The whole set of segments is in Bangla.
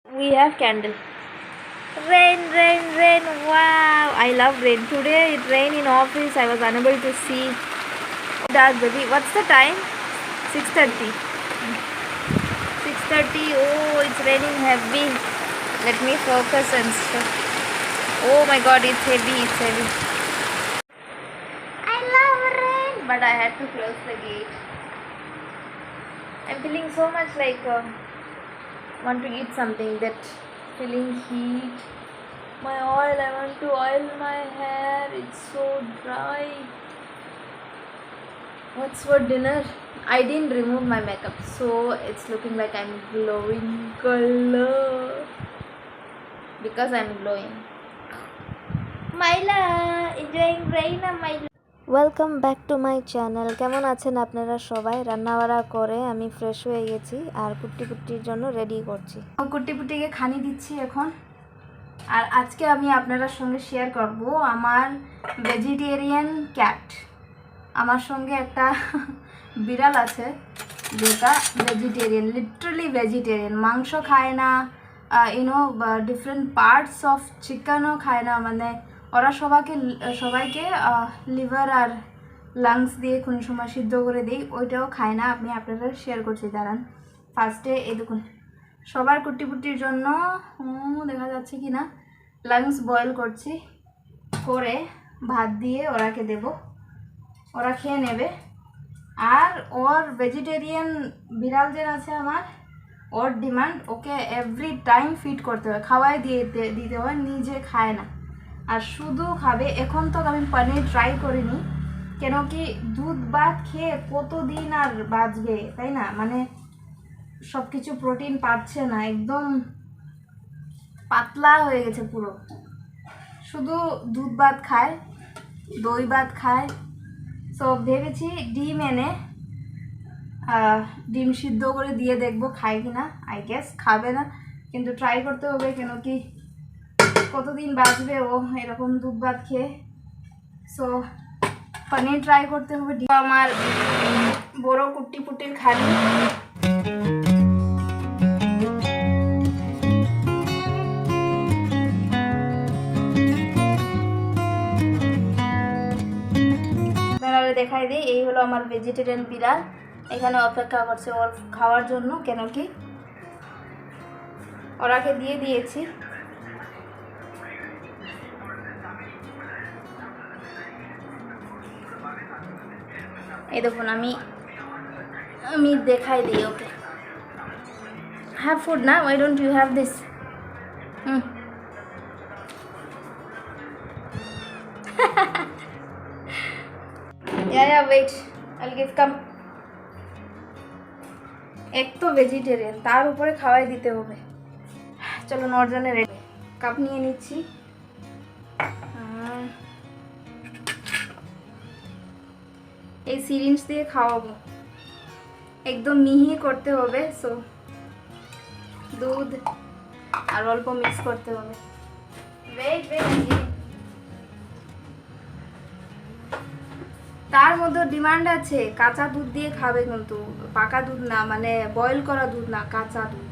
We have candle. Rain, rain, rain. Wow, I love rain. Today it rained in office. I was unable to see. Dark baby. What's the time? 6:30. 6:30. Oh, it's raining heavy. Let me focus and stuff. Oh my God, it's heavy. It's heavy. I love rain, but I had to close the gate. I'm feeling so much like want to eat something. That feeling heat. My oil. I want to oil my hair. It's so dry. What's for dinner? I didn't remove my makeup, so it's looking like I'm glowing color because I'm glowing. Myla, enjoying rain, Myla. Welcome back to my channel. কেমন আছেন আপনারা সবাই? রান্নাবাড়া করে আমি ফ্রেশ হয়ে গেছি আর কুট্টির জন্য রেডি করছি। কুট্টিকে খানি দিচ্ছি এখন। আর আজকে আমি আপনাদের সঙ্গে শেয়ার করব আমার ভেজিটেরিয়ান ক্যাট। আমার সঙ্গে একটা বিড়াল আছে যেটা ভেজিটেরিয়ান, লিটারালি ভেজিটেরিয়ান। মাংস খায় না, ডিফারেন্ট পার্টস অফ চিকেনও খায় না। মানে ওরা সবাইকে লিভার আর লাংস দিয়ে কোন সময় সিদ্ধ করে দিই, ওইটাও খায় না। আমি আপনাদের শেয়ার করছি, দাঁড়ান। ফার্স্টে এই দেখুন, সবার কুট্টির জন্য দেখা যাচ্ছে কি না, লাংস বয়েল করছি, করে ভাত দিয়ে ওরাকে দেব, ওরা খেয়ে নেবে। আর ওর ভেজিটেরিয়ান বিড়াল যে আছে আমার, ওর ডিমান্ড ওকে এভরি টাইম ফিড করতে হয়, খাওয়াই দিতে হয়, নিজে খায় না। আর শুধু খাবে, এখন তো আমি পনির ট্রাই করিনি, কেন কি দুধ ভাত খেয়ে কতদিন আর বাঁচবে, তাই না? মানে সব কিছু প্রোটিন পাচ্ছে না, একদম পাতলা হয়ে গেছে পুরো। শুধু দুধ ভাত খায়, দই ভাত খায়। সো ভেবেছি ডিম এনে ডিম সিদ্ধ করে দিয়ে দেখবো খায় কিনা। আই গেস খাবে না, কিন্তু ট্রাই করতে হবে, কেন কি কতদিন বাঁচবে ও এরকম দুধ ভাত খেয়ে। সো পনির ট্রাই করতে হবে। আমার বড় কুট্টির খানি। দেখাই দিই, এই হলো আমার ভেজিটেরিয়ান বিড়াল, এখানে অপেক্ষা করছে ওর খাওয়ার জন্য, কেন কি ওরাকে দিয়ে দিয়েছি। এই দেখুন, আমি দেখাই দিই ওকে। হ্যাভ ফুড না, why don't you have this? Yeah, wait, I'll give, come. এক তো ভেজিটেরিয়ান, তার উপরে খাওয়াই দিতে হবে। চলো নর্জনে রেডি, কাপ নিয়ে নিচ্ছি। এই সিরিঞ্জ দিয়ে খাওয়াবো, একদম মিহি করতে হবে। সো দুধ আর অল্প মিক্স করতে হবে। তার মধ্যে ডিমান্ড আছে কাঁচা দুধ দিয়ে খাবে, কিন্তু পাকা দুধ না, মানে বয়েল করা দুধ না, কাঁচা দুধ।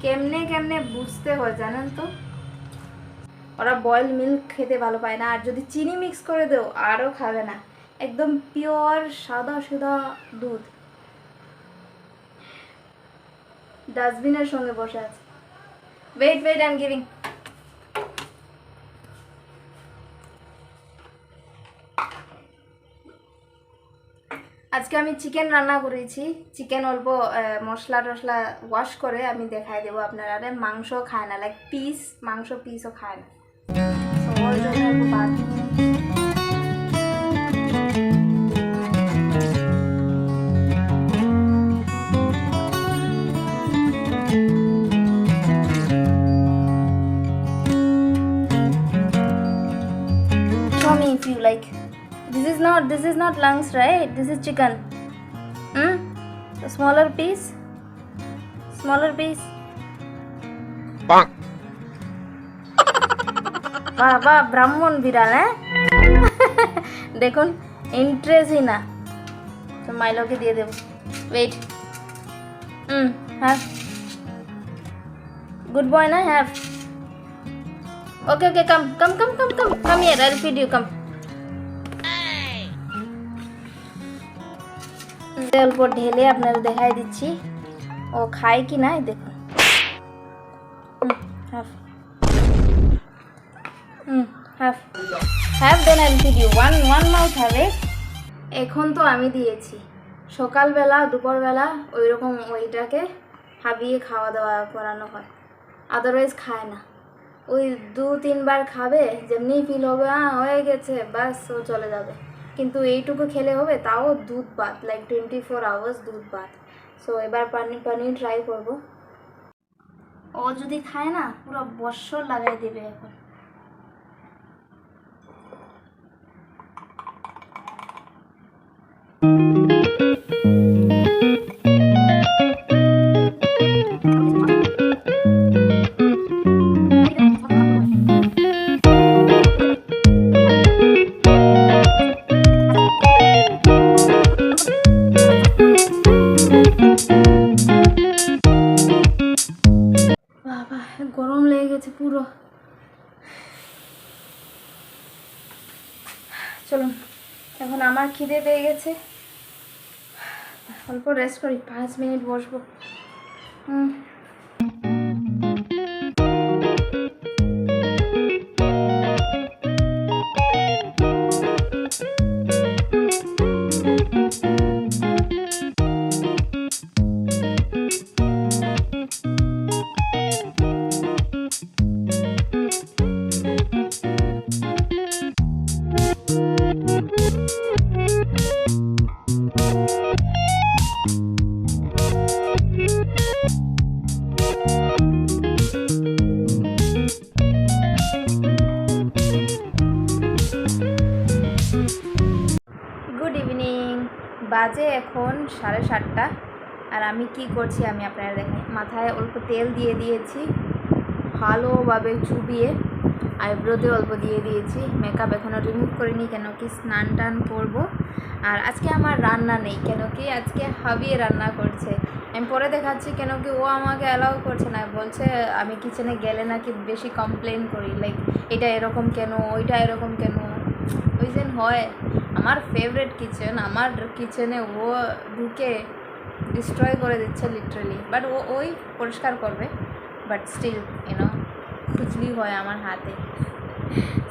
কেমনে বুঝতে হয় জানেন তো, ওরা বয়েল মিল্ক খেতে ভালো পায় না, আর যদি চিনি মিক্স করে দেও আরও খাবে না। একদম পিওর সাদা দুধ, ডাস্টবিনের সঙ্গে বসে আছে। Wait I am giving. আজকে আমি চিকেন রান্না করেছি। চিকেন অল্প মশলা টশলা ওয়াশ করে আমি দেখাই দেবো আপনারা। মাংস খায় না, লাইক মাংস পিসও খায় না। ওর জন্য অল্প ভাত। Show me if you like. This is not lungs, right? This is chicken. So smaller piece. বাবা ব্রাহ্মণ বিড়াল, হ্যাঁ। দেখুন ইন্টারেস্টই না, তো মাইলোকে দিয়ে দেবো। ওয়েট, হ্যাঁ Good boy, na? Have. Okay, okay, come here. I'll feed you. Come. অল্প ঢেলে আপনারা দেখাই দিচ্ছি ও খায় কি না দেখুন। হাফ হাফ হাফ দেন আইল ফিড ইউ ওয়ান মাউথ হবে। এখন তো আমি দিয়েছি, সকালবেলা দুপুরবেলা ওই রকম ওইটাকে হাবিয়ে খাওয়া দাওয়া করানো হয়, আদারওয়াইজ খায় না। ওই 2-3 বার খাবে, যেমনি ফিল হবে হয়ে গেছে বাস ও চলে যাবে। কিন্তু এইটুকু খেলে হবে, তাও দুধ ভাত, লাইক 24 আওয়ার্স দুধ ভাত। সো এবার পানি ট্রাই করব। ও যদি খায় না পুরো বছর লাগাই দেবে এখন। গরম লেগে গেছে পুরো। চলুন, এখন আমার খিদে পেয়ে গেছে, অল্প রেস্ট করি, 5 মিনিট বসবো। গুড ইভিনিং, বাজে এখন 7:30 আর আমি কি করছি আমি আপনারা দেখেন। মাথায় অল্প তেল দিয়ে দিয়েছি, ভালোভাবে চুবিয়ে, আইব্রোতে অল্প দিয়ে দিয়েছি। মেকআপ এখনও রিমুভ করিনি, কেন কি স্নান টান করবো। আর আজকে আমার রান্না নেই, কেন কি আজকে হাবিয়ে রান্না করছে। আমি পরে দেখাচ্ছি, কেন কি ও আমাকে অ্যালাউ করছে না, বলছে আমি কিচেনে গেলে নাকি বেশি কমপ্লেন করি, লাইক এটা এরকম কেন, ওইটা এরকম কেন। ওই যেন হয়, আমার ফেভারিট কিচেন, আমার কিচেনে ও ঢুকে ডিস্ট্রয় করে দিচ্ছে লিটারালি। বাট ও ওই পরিষ্কার করবে, বাট স্টিল ইউনো খুজলি হয় আমার হাতে।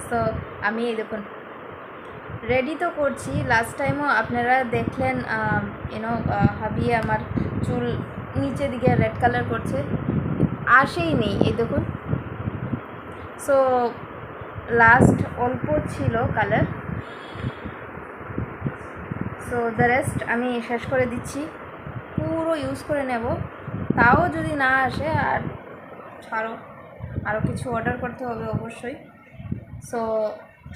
সো আমি এই দেখুন রেডি তো করছি। লাস্ট টাইমও আপনারা দেখলেন হাবিয়ে আমার চুল নিচে দিকে রেড কালার করছে, আসেই নেই, এই দেখুন। সো লাস্ট অল্প ছিল কালার, সো দ্য রেস্ট আমি শেষ করে দিচ্ছি, পুরো ইউজ করে নেব। তাও যদি না আসে আর ছাড়ো, আরও কিছু অর্ডার করতে হবে অবশ্যই। সো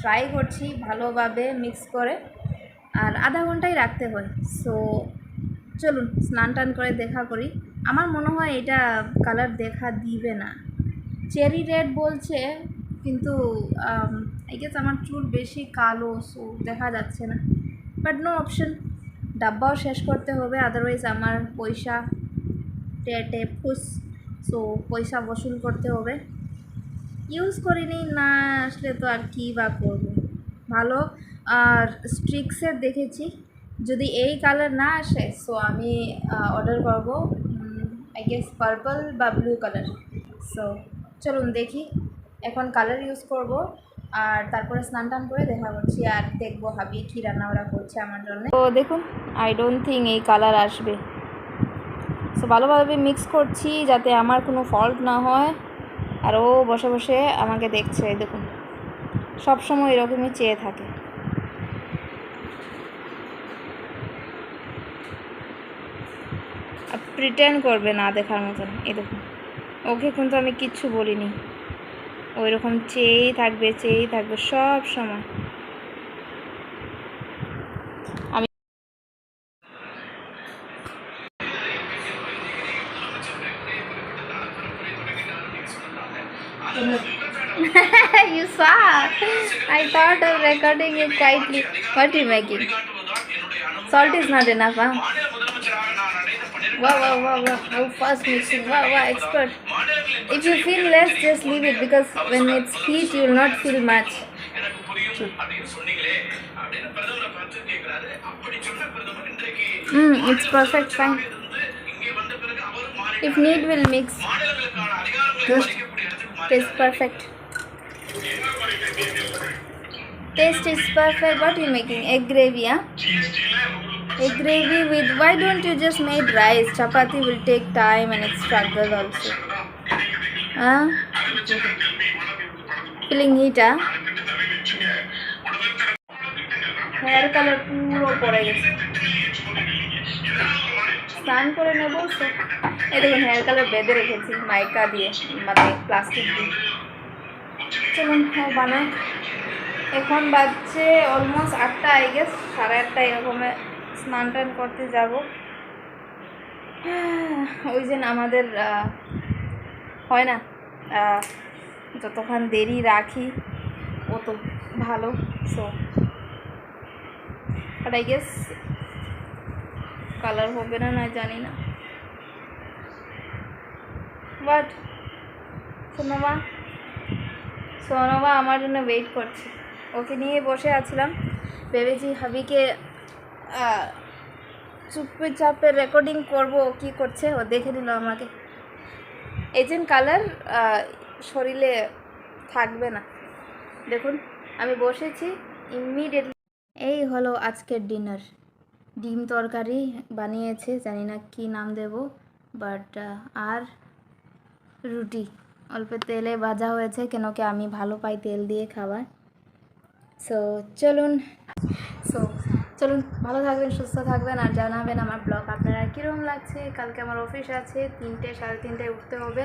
ট্রাই করছি ভালোভাবে মিক্স করে, আর আধা ঘন্টাই রাখতে হয়। সো চলুন স্নান টান করে দেখা করি। আমার মনে হয় এটা কালার দেখা দিবে না, চেরি রেড বলছে, কিন্তু আই গেস আমার চুল বেশি কালো, সো দেখা যাচ্ছে না। বাট নো অপশন, ডাব্বাও শেষ করতে হবে, আদারওয়াইজ আমার পয়সা ফুস, সো পয়সা বসুল করতে হবে। ইউজ করিনি, না আসলে তো আর কী বা করবো। ভালো আর স্ট্রিক্সের দেখেছি, যদি এই কালার না আসে সো আমি অর্ডার করবো আই গেস পার্পল বা ব্লু কালার। সো চলুন দেখি, এখন কালার ইউজ করব আর তারপরে স্নান টান করে দেখা করছি, আর দেখবো হাবি কী রান্নাবাড়া করছে আমার জন্য। তো দেখুন, আই ডোন্ট থিঙ্ক এই কালার আসবে। সো ভালোভাবে মিক্স করছি যাতে আমার কোনো ফল্ট না হয়। আর ও বসে বসে আমাকে দেখছে, দেখুন সবসময় এরকমই চেয়ে থাকে। প্রিটেন্ড করবে না দেখার মতন, এই দেখুন। ওকে কিন্তু আমি কিচ্ছু বলিনি, ওই রকম চেয়েই থাকবে সব সময়। আমি You saw. I thought of recording you quietly. What are you making? Salt is not enough, huh? Wow. How fast mixing. Wow, expert. If you feel less, just leave it because when it's heat, you will not feel much. It's perfect, fine. If need, we'll mix. Just taste perfect. Taste is perfect. What are you making? Egg gravy, huh? Egg gravy with, why don't you just make rice? Chapati will take time and it's struggle also. Huh? Feeling heat, huh? Hair color পুরো পড়ে গেছে। স্নান করে নেবো। এই দেখুন হেয়ার কালার বেঁধে রেখেছি মাইকা দিয়ে, মানে প্লাস্টিক দিয়ে। চলুন হ্যাঁ বানাই। এখন বাজছে অলমোস্ট 8টা, আই গেস 8:30 এরকমে স্নান টান করতে যাব। ওই যে আমাদের হয় না, যতক্ষণ দেরি রাখি অত ভালো। So but I guess colour হবে না জানি না। বাট সোনমা আমার জন্য ওয়েট করছে, ওকে নিয়ে বসে আছিলাম। ভেবেছি হাবিকে চুপে চাপে রেকর্ডিং করব, ও কী করছে ও দেখে নিল আমাকে। এজেন্ট কালার শরীরে থাকবে না। দেখুন আমি বসেছি ইমিডিয়েটলি। এই হলো আজকের ডিনার। ডিম তরকারি বানিয়েছে, জানি না কি নাম দেব, বাট আর রুটি অল্প তেলে ভাজা হয়েছে, কেন কি আমি ভালো পাই তেল দিয়ে খাবার। সো চলুন ভালো থাকবেন, সুস্থ থাকবেন, আর জানাবেন আমার ব্লগ আপনারা কীরকম লাগছে। কালকে আমার অফিস আছে, 3টে 3:30টায় উঠতে হবে।